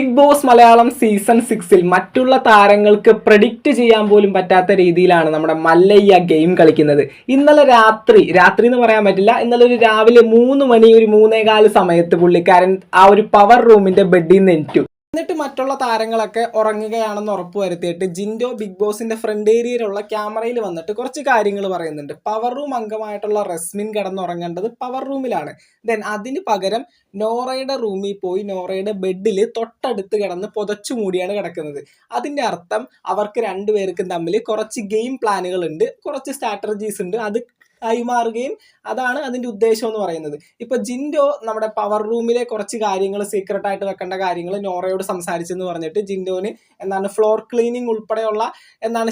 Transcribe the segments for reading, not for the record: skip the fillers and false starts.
Big boss Malayalam season 6 മറ്റുള്ള താരങ്ങൾക്ക് predict ചെയ്യാൻ പോലും പറ്റാത്ത രീതിയിലാണ് നമ്മുടെ മല്ലയ്യ ഗെയിം കളിക്കുന്നത്. ഇന്നലെ രാത്രി എന്ന് പറയാൻ പറ്റില്ല, ഇന്നലെ ഒരു രാവിലെ 3 മണി ഒരു 3:15 സമയത്ത് പുള്ളിക്കാരൻ ആ ഒരു പവർ റൂമിന്റെ ബെഡിൽ നിന്ന് എണീറ്റു. എന്നിട്ട് മറ്റുള്ള താരങ്ങളൊക്കെ ഉറങ്ങുകയാണെന്ന് ഉറപ്പ് വരുത്തിയിട്ട് ജിൻഡോ ബിഗ് ബോസിന്റെ ഫ്രണ്ട് ഏരിയയിലുള്ള ക്യാമറയിൽ വന്നിട്ട് കുറച്ച് കാര്യങ്ങൾ പറയുന്നുണ്ട്. പവർ റൂം അംഗമായിട്ടുള്ള റസ്മിൻ കിടന്നുറങ്ങേണ്ടത് പവർ റൂമിലാണ്. ദെൻ അതിന് പകരം നോറയുടെ റൂമിൽ പോയി നോറയുടെ ബെഡിൽ തൊട്ടടുത്ത് കിടന്ന് പുതച്ചു മൂടിയാണ് കിടക്കുന്നത്. അതിൻ്റെ അർത്ഥം അവർക്ക് രണ്ടുപേർക്കും തമ്മിൽ കുറച്ച് ഗെയിം പ്ലാനുകൾ ഉണ്ട്, കുറച്ച് സ്ട്രാറ്റജീസ് ഉണ്ട്. അത് കൈമാറുകയും അതാണ് അതിൻ്റെ ഉദ്ദേശം എന്ന് പറയുന്നത്. ഇപ്പൊ ജിൻഡോ നമ്മുടെ പവർ റൂമിലെ കുറച്ച് കാര്യങ്ങൾ സീക്രട്ട് ആയിട്ട് വെക്കേണ്ട കാര്യങ്ങൾ നോറയോട് സംസാരിച്ചെന്ന് പറഞ്ഞിട്ട് ജിൻഡോന് ഫ്ലോർ ക്ലീനിങ് ഉൾപ്പെടെയുള്ള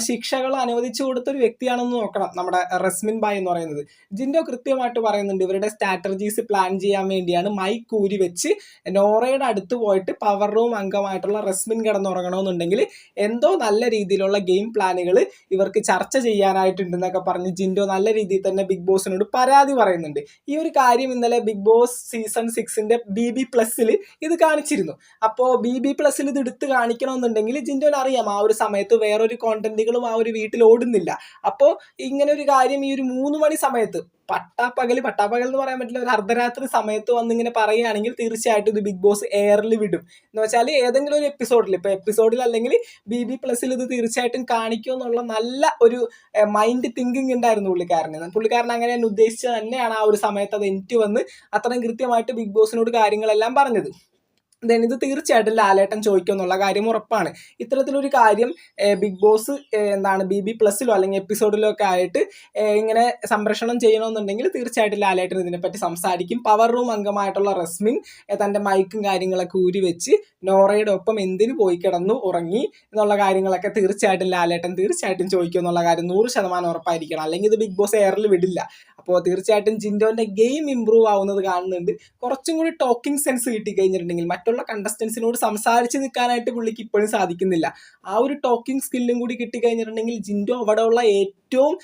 ശിക്ഷകൾ അനുവദിച്ചു കൊടുത്തൊരു വ്യക്തിയാണെന്ന് നോക്കണം നമ്മുടെ റസ്മിൻ ബായ് എന്ന് പറയുന്നത്. ജിൻഡോ കൃത്യമായിട്ട് പറയുന്നുണ്ട് ഇവരുടെ സ്ട്രാറ്റജീസ് പ്ലാൻ ചെയ്യാൻ വേണ്ടിയാണ് മൈക്ക് ഊരി വെച്ച് നോറയുടെ അടുത്ത് പോയിട്ട് പവർ റൂം അംഗമായിട്ടുള്ള റസ്മിൻ കിടന്നുറങ്ങണമെന്നുണ്ടെങ്കിൽ എന്തോ നല്ല രീതിയിലുള്ള ഗെയിം പ്ലാനുകൾ ഇവർക്ക് ചർച്ച ചെയ്യാനായിട്ടുണ്ടെന്നൊക്കെ പറഞ്ഞ് ജിൻഡോ നല്ല രീതിയിൽ തന്നെ ബിഗ് ബോസിനോട് പരാതി പറയുന്നുണ്ട്. ഈ ഒരു കാര്യം ഇന്നലെ ബിഗ് ബോസ് സീസൺ 6 BB+ ഇത് കാണിച്ചിരുന്നു. അപ്പോൾ BB+ ഇത് എടുത്ത് കാണിക്കണമെന്നുണ്ടെങ്കിൽ ജിൻഡോന് അറിയാം ആ ഒരു സമയത്ത് വേറൊരു കോണ്ടന്റുകളും ആ ഒരു വീട്ടിൽ ഓടുന്നില്ല. അപ്പോൾ ഇങ്ങനെ ഒരു കാര്യം ഈ ഒരു 3 മണി സമയത്ത് പട്ടാപ്പകൽ എന്ന് പറയാൻ പറ്റില്ല, ഒരു അർദ്ധരാത്രി സമയത്ത് വന്നിങ്ങനെ പറയുകയാണെങ്കിൽ തീർച്ചയായിട്ടും ഇത് ബിഗ് ബോസ് എയറിൽ വിടും. എന്ന് വെച്ചാൽ ഏതെങ്കിലും ഒരു എപ്പിസോഡിൽ, ഇപ്പോൾ എപ്പിസോഡിൽ അല്ലെങ്കിൽ BB+ ഇത് തീർച്ചയായിട്ടും കാണിക്കും എന്നുള്ള നല്ല ഒരു മൈൻഡ് തിങ്കിങ് ഉണ്ടായിരുന്നു പുള്ളിക്കാരൻ അങ്ങനെ ഉദ്ദേശിച്ചത് തന്നെയാണ് ആ ഒരു സമയത്ത് അത് എനിക്ക് വന്ന് അത്രയും കൃത്യമായിട്ട് ബിഗ് ബോസിനോട് കാര്യങ്ങളെല്ലാം പറഞ്ഞത്. ഇത് തീർച്ചയായിട്ടും ലാലേട്ടൻ ചോദിക്കും എന്നുള്ള കാര്യം ഉറപ്പാണ്. ഇത്തരത്തിലൊരു കാര്യം ബിഗ് ബോസ് BB+ അല്ലെങ്കിൽ എപ്പിസോഡിലോ ഒക്കെ ആയിട്ട് ഇങ്ങനെ സംപ്രേഷണം ചെയ്യണമെന്നുണ്ടെങ്കിൽ തീർച്ചയായിട്ടും ലാലേട്ടൻ ഇതിനെപ്പറ്റി സംസാരിക്കും. പവർ റൂം അംഗമായിട്ടുള്ള റസ്മിൻ തൻ്റെ മൈക്കും കാര്യങ്ങളൊക്കെ ഊരി വെച്ച് നോറയുടെ ഒപ്പം എന്തിനു പോയി കിടന്നു ഉറങ്ങി എന്നുള്ള കാര്യങ്ങളൊക്കെ തീർച്ചയായിട്ടും ലാലേട്ടൻ ചോദിക്കും എന്നുള്ള കാര്യം 100% ഉറപ്പായിരിക്കണം. അല്ലെങ്കിൽ ഇത് ബിഗ് ബോസ് എയറിൽ വിടില്ല. അപ്പോൾ തീർച്ചയായിട്ടും ജിൻഡോന്റെ ഗെയിം ഇമ്പ്രൂവ് ആവുന്നത് കാണുന്നുണ്ട്. കുറച്ചും കൂടി ടോക്കിംഗ് സെൻസ് കിട്ടിക്കഴിഞ്ഞിട്ടുണ്ടെങ്കിൽ മറ്റുള്ള കണ്ടസ്റ്റൻസിനോട് സംസാരിച്ച് നിൽക്കാനായിട്ട് പുള്ളിക്ക് ഇപ്പോഴും സാധിക്കുന്നില്ല. ആ ഒരു ടോക്കിംഗ് സ്കില്ലും കൂടി കിട്ടിക്കഴിഞ്ഞിട്ടുണ്ടെങ്കിൽ ജിൻഡോ അവിടെയുള്ള ഏറ്റവും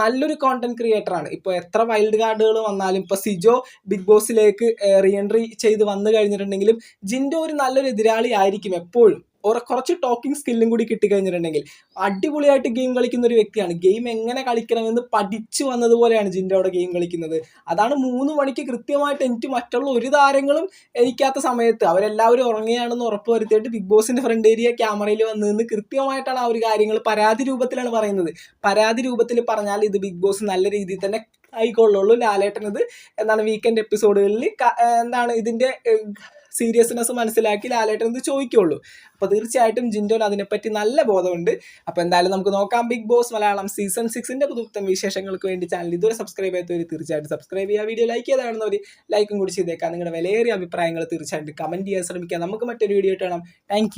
നല്ലൊരു കോണ്ടന്റ് ക്രിയേറ്ററാണ്. ഇപ്പോൾ എത്ര വൈൽഡ് കാർഡുകൾ വന്നാലും, ഇപ്പോൾ സിജോ ബിഗ് ബോസിലേക്ക് റീഎൻട്രി ചെയ്ത് വന്നു കഴിഞ്ഞിട്ടുണ്ടെങ്കിലും ജിൻഡോ ഒരു നല്ലൊരു എതിരാളി ആയിരിക്കും എപ്പോഴും. കുറച്ച് ടോക്കിംഗ് സ്കില്ലും കൂടി കിട്ടിക്കഴിഞ്ഞിട്ടുണ്ടെങ്കിൽ അടിപൊളിയായിട്ട് ഗെയിം കളിക്കുന്ന ഒരു വ്യക്തിയാണ്. ഗെയിം എങ്ങനെ കളിക്കണമെന്ന് പഠിച്ചു വന്നതുപോലെയാണ് ജിൻഡോയുടെ ഗെയിം കളിക്കുന്നത്. അതാണ് 3 മണിക്ക് കൃത്യമായിട്ട് എനിക്ക് മറ്റുള്ള ഒരു താരങ്ങളും എനിക്കാത്ത സമയത്ത് അവരെല്ലാവരും ഉറങ്ങുകയാണെന്ന് ഉറപ്പ് വരുത്തിയിട്ട് ബിഗ് ബോസിന്റെ ഫ്രണ്ട് ഏരിയ ക്യാമറയിൽ വന്ന് നിന്ന് കൃത്യമായിട്ടാണ് ആ ഒരു കാര്യങ്ങൾ പരാതി രൂപത്തിലാണ് പറയുന്നത്. പരാതി രൂപത്തിൽ പറഞ്ഞാൽ ഇത് ബിഗ് ബോസ് നല്ല രീതിയിൽ തന്നെ ആയിക്കൊള്ളുള്ളൂ. ലാലേട്ടൻ ഇത് വീക്കെൻഡ് എപ്പിസോഡുകളിൽ ഇതിന്റെ സീരിയസ്നെസ് മനസ്സിലാക്കി ലാലേട്ടൻ ഇത് ചോദിക്കുള്ളൂ. അപ്പോൾ തീർച്ചയായിട്ടും ജിൻഡോന് അതിനെപ്പറ്റി നല്ല ബോധമുണ്ട്. അപ്പോൾ എന്തായാലും നമുക്ക് നോക്കാം ബിഗ് ബോസ് മലയാളം സീസൺ 6 പുതുപുത്തൻ വിശേഷങ്ങൾക്ക് വേണ്ടി ചാനൽ ഇതുവരെ സബ്സ്ക്രൈബ് ചെയ്യാത്തവർ തീർച്ചയായിട്ടും സബ്സ്ക്രൈബ് ചെയ്യുക. വീഡിയോ ലൈക്ക് ചെയ്താണെന്നവർ ലൈക്കും കൂടി ചെയ്തേക്കാം. നിങ്ങളുടെ വിലയേറിയ അഭിപ്രായങ്ങൾ തീർച്ചയായിട്ടും കമൻറ്റ് ചെയ്യാൻ ശ്രമിക്കുക. നമുക്ക് മറ്റൊരു വീഡിയോ കാണാം. താങ്ക്